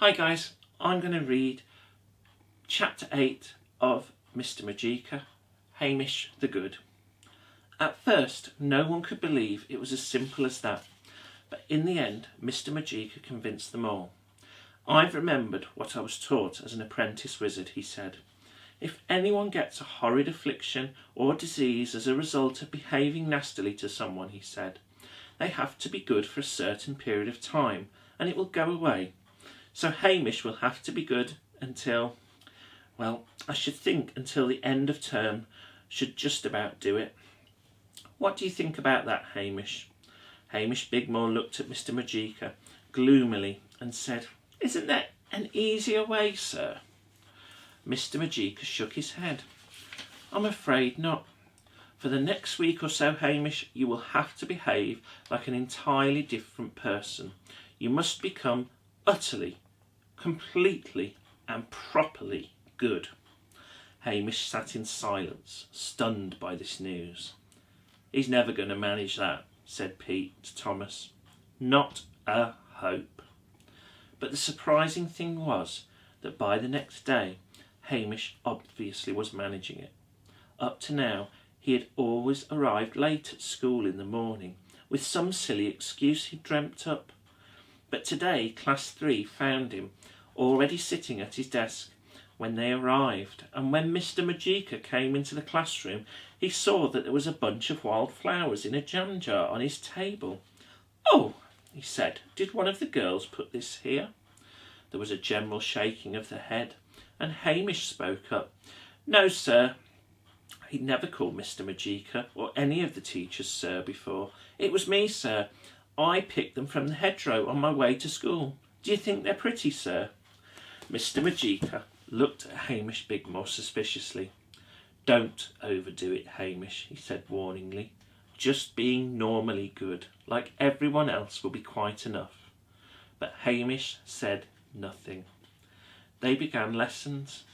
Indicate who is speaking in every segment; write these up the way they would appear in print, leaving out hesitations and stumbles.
Speaker 1: Hi guys, I'm going to read chapter 8 of Mr. Magica, Hamish the Good. At first, no one could believe it was as simple as that, but in the end, Mr. Magica convinced them all. I've remembered what I was taught as an apprentice wizard, he said. If anyone gets a horrid affliction or disease as a result of behaving nastily to someone, he said, they have to be good for a certain period of time, and it will go away. So Hamish will have to be good until, well, I should think until the end of term should just about do it. What do you think about that, Hamish? Hamish Bigmore looked at Mr. Magica gloomily and said, Isn't there an easier way, sir? Mr. Magica shook his head. I'm afraid not. For the next week or so, Hamish, you will have to behave like an entirely different person. You must become utterly, completely and properly good. Hamish sat in silence, stunned by this news. He's never going to manage that, said Pete to Thomas. Not a hope. But the surprising thing was that by the next day, Hamish obviously was managing it. Up to now, he had always arrived late at school in the morning, with some silly excuse he'd dreamt up. But today, Class 3 found him already sitting at his desk when they arrived, and when Mr. Magica came into the classroom, he saw that there was a bunch of wild flowers in a jam jar on his table. Oh, he said, did one of the girls put this here? There was a general shaking of the head, and Hamish spoke up. No, sir. He'd never called Mr. Magica or any of the teachers sir before. It was me, sir. I picked them from the hedgerow on my way to school. Do you think they're pretty, sir? Mr. Magica looked at Hamish Bigmore suspiciously. Don't overdo it, Hamish, he said warningly. Just being normally good, like everyone else, will be quite enough. But Hamish said nothing. They began lessons.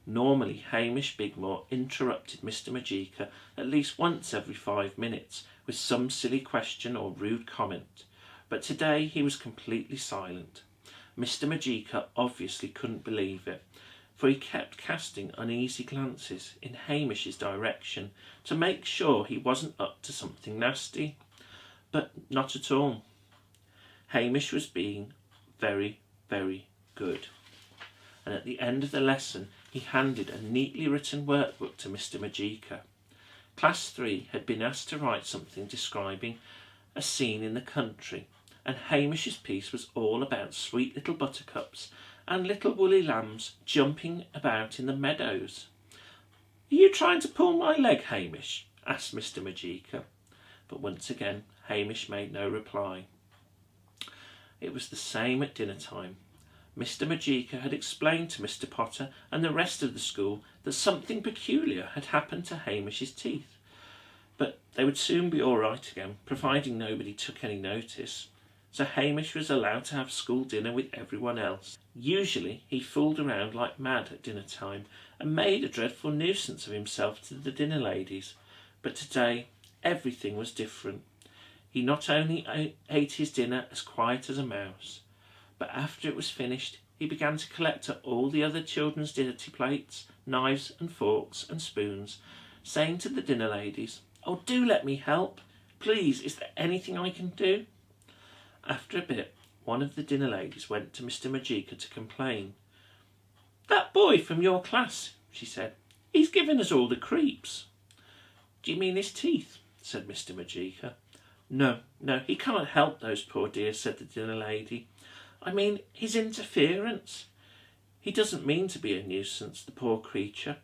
Speaker 1: Normally, Hamish Bigmore interrupted Mr. Magica at least once every 5 minutes with some silly question or rude comment, but today he was completely silent. Mr. Magica obviously couldn't believe it, for he kept casting uneasy glances in Hamish's direction to make sure he wasn't up to something nasty. But not at all. Hamish was being very, very good. And at the end of the lesson, he handed a neatly written workbook to Mr. Magica. Class 3 had been asked to write something describing a scene in the country, and Hamish's piece was all about sweet little buttercups and little woolly lambs jumping about in the meadows. Are you trying to pull my leg, Hamish? Asked Mr. Magica. But once again, Hamish made no reply. It was the same at dinner time. Mr. Magica had explained to Mr. Potter and the rest of the school that something peculiar had happened to Hamish's teeth, but they would soon be all right again, providing nobody took any notice. So Hamish was allowed to have school dinner with everyone else. Usually he fooled around like mad at dinner time and made a dreadful nuisance of himself to the dinner ladies, but today everything was different. He not only ate his dinner as quiet as a mouse, but after it was finished, he began to collect up all the other children's dinner plates, knives and forks and spoons, saying to the dinner ladies, Oh, do let me help. Please, is there anything I can do? After a bit, one of the dinner ladies went to Mr. Magica to complain. That boy from your class, she said, he's given us all the creeps. Do you mean his teeth? Said Mr. Magica. No, he can't help those poor dears, said the dinner lady. I mean, his interference. He doesn't mean to be a nuisance, the poor creature,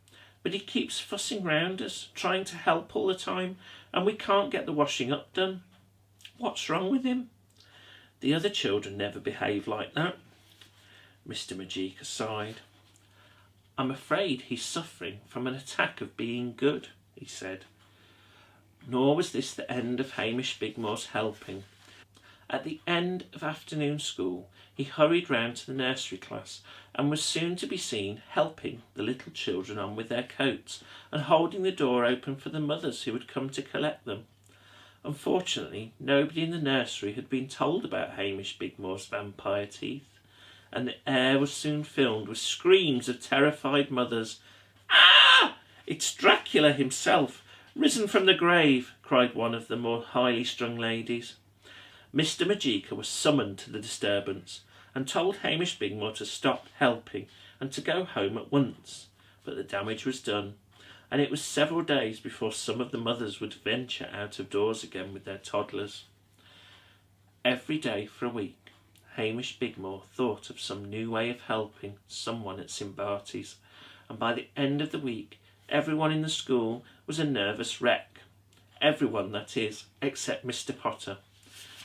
Speaker 1: but he keeps fussing round us, trying to help all the time, and we can't get the washing up done. What's wrong with him? The other children never behave like that. Mr. Magica sighed. I'm afraid he's suffering from an attack of being good, he said. Nor was this the end of Hamish Bigmore's helping. At the end of afternoon school, he hurried round to the nursery class and was soon to be seen helping the little children on with their coats and holding the door open for the mothers who had come to collect them. Unfortunately, nobody in the nursery had been told about Hamish Bigmore's vampire teeth, and the air was soon filled with screams of terrified mothers. "Ah! It's Dracula himself, risen from the grave," cried one of the more highly strung ladies. Mr. Majika was summoned to the disturbance and told Hamish Bigmore to stop helping and to go home at once. But the damage was done, and it was several days before some of the mothers would venture out of doors again with their toddlers. Every day for a week, Hamish Bigmore thought of some new way of helping someone at St. Barty's, and by the end of the week, everyone in the school was a nervous wreck. Everyone, that is, except Mr. Potter.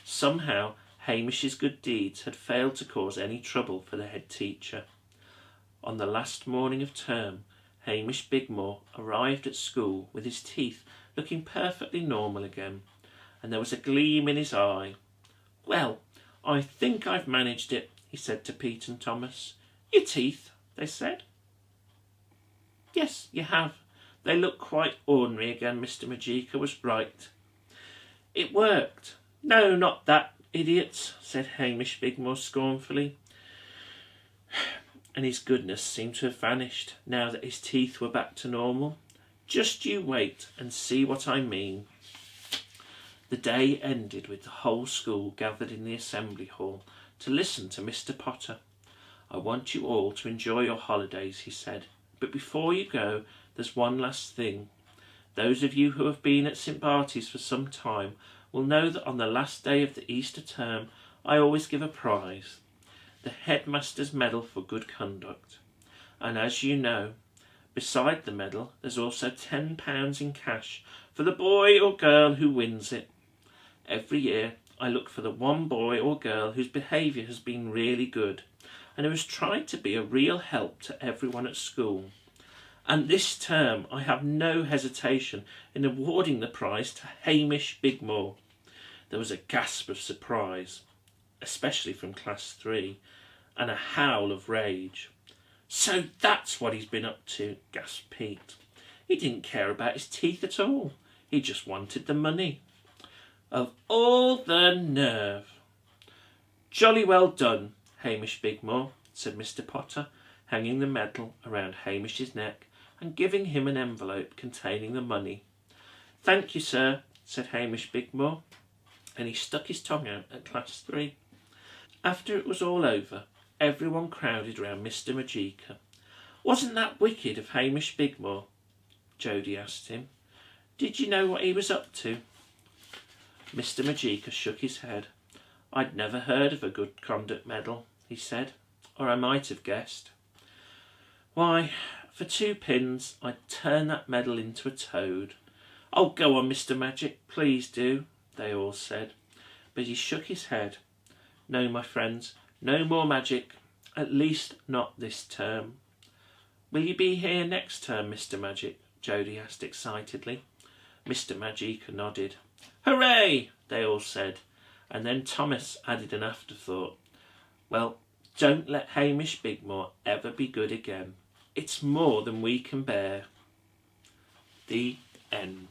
Speaker 1: Somehow, Hamish's good deeds had failed to cause any trouble for the head teacher. On the last morning of term, Hamish Bigmore arrived at school with his teeth looking perfectly normal again, and there was a gleam in his eye. "Well, I think I've managed it," he said to Pete and Thomas. "Your teeth," they said. "Yes, you have. They look quite ordinary again." Mr. Majika was right. "It worked." "No, not that, idiots," said Hamish Bigmore scornfully, and his goodness seemed to have vanished now that his teeth were back to normal. "Just you wait and see what I mean." The day ended with the whole school gathered in the assembly hall to listen to Mr. Potter. "I want you all to enjoy your holidays," he said, "but before you go, there's one last thing. Those of you who have been at St. Barty's for some time will know that on the last day of the Easter term I always give a prize, the Headmaster's Medal for Good Conduct. And as you know, beside the medal there's also £10 in cash for the boy or girl who wins it. Every year I look for the one boy or girl whose behaviour has been really good and who has tried to be a real help to everyone at school. And this term I have no hesitation in awarding the prize to Hamish Bigmore." There was a gasp of surprise, especially from Class 3, and a howl of rage. "So that's what he's been up to," gasped Pete. "He didn't care about his teeth at all. He just wanted the money. Of all the nerve!" "Jolly well done, Hamish Bigmore," said Mr. Potter, hanging the medal around Hamish's neck and giving him an envelope containing the money. "Thank you, sir," said Hamish Bigmore, and he stuck his tongue out at Class 3. After it was all over, everyone crowded round Mr. Majika. "Wasn't that wicked of Hamish Bigmore?" Jodie asked him. "Did you know what he was up to?" Mr. Majika shook his head. "I'd never heard of a good conduct medal," he said, "or I might have guessed. Why, for 2 pins I'd turn that medal into a toad." "Oh, go on, Mr. Magic, please do," they all said. But he shook his head. "No, my friends, no more magic, at least not this term." "Will you be here next term, Mr. Magic?" Jodie asked excitedly. Mr. Majika nodded. "Hooray!" they all said, and then Thomas added an afterthought. "Well, don't let Hamish Bigmore ever be good again. It's more than we can bear." The end.